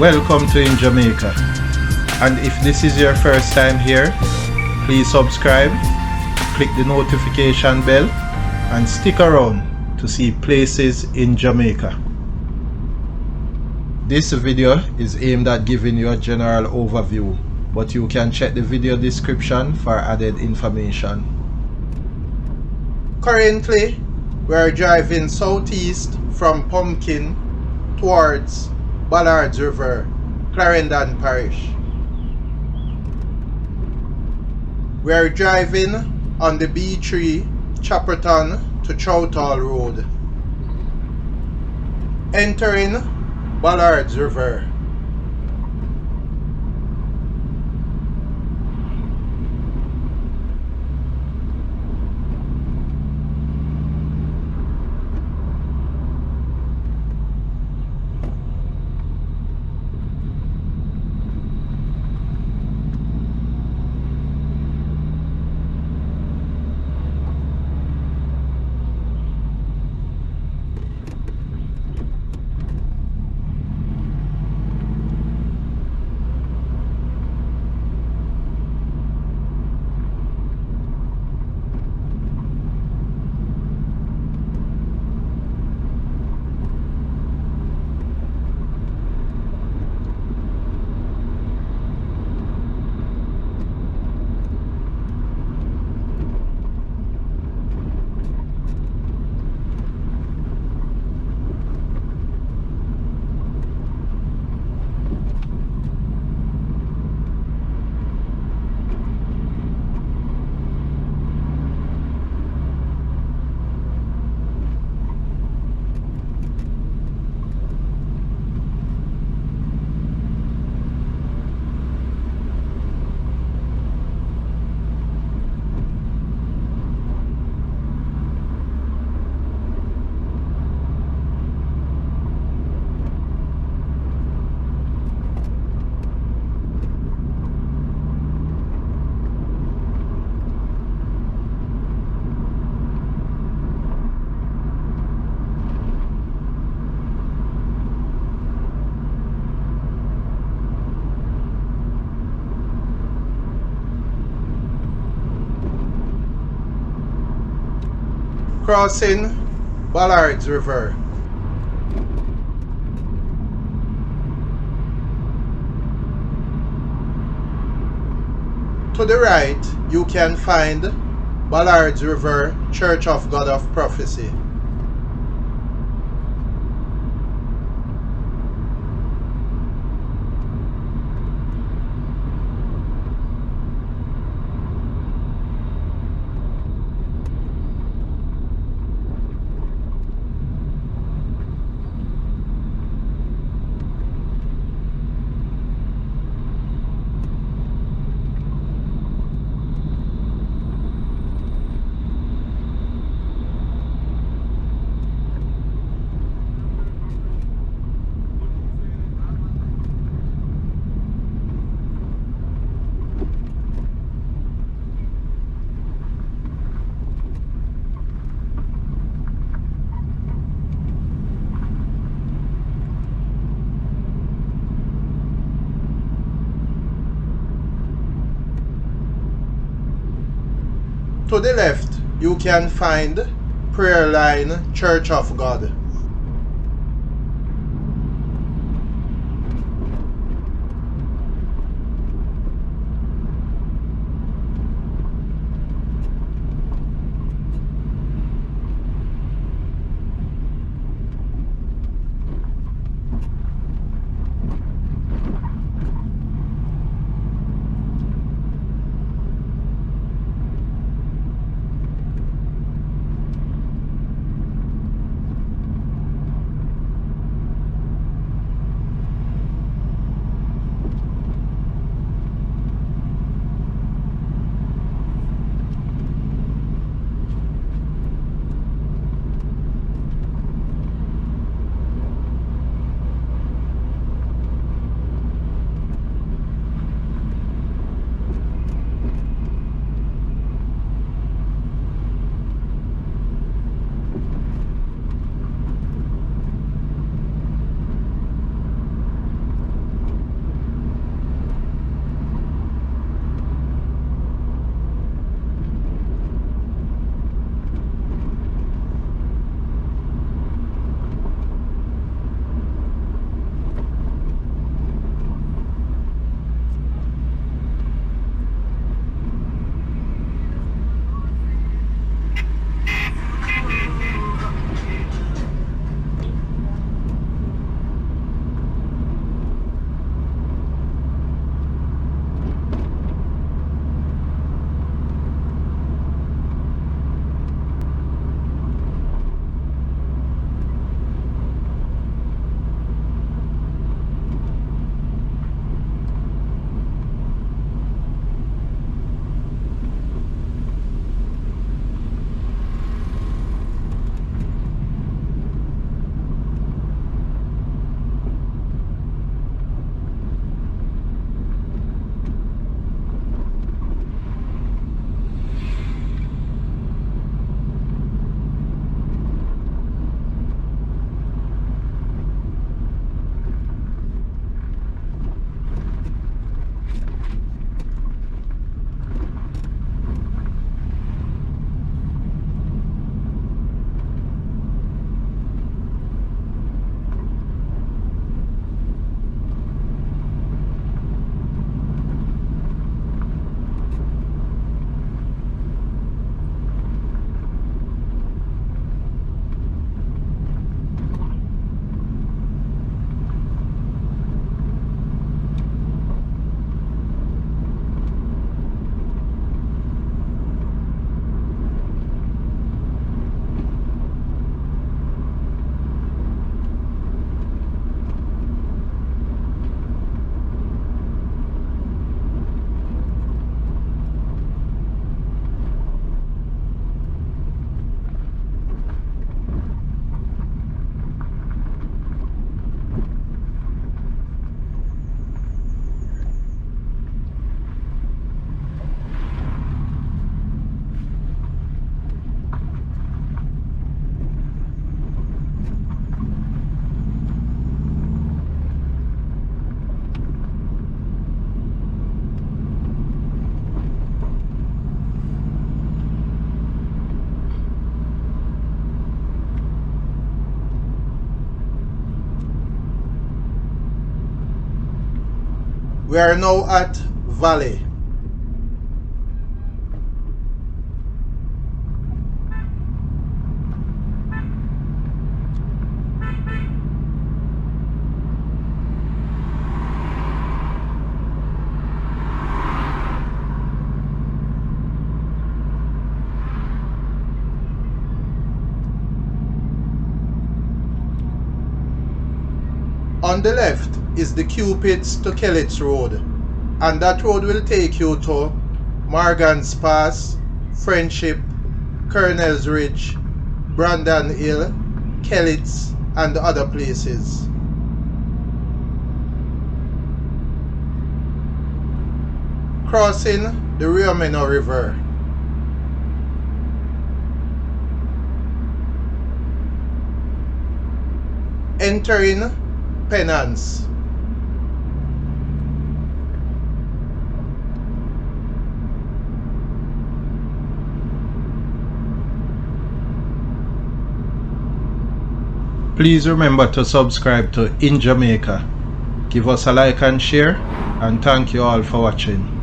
Welcome to In Jamaica. And if this is your first time here, please subscribe, click the notification bell, and stick around to see places in Jamaica. This video is aimed at giving you a general overview, but you can check the video description for added information. Currently, we are driving southeast from Pumpkin towards Ballards River, Clarendon Parish. We are driving on the B3 Chapperton to Chowtall Road, entering Ballards River. Crossing Ballards River. To the right, you can find Ballards River Church of God of Prophecy. To the left, you can find Prayer Line Church of God. We are now at Valley. On the left is the Cupids to Kellits Road, and that road will take you to Morgan's Pass, Friendship, Colonel's Ridge, Brandon Hill, Kellits, and other places. Crossing the Riomeno River. Entering Penance. Please remember to subscribe to In Jamaica. Give us a like and share, and thank you all for watching.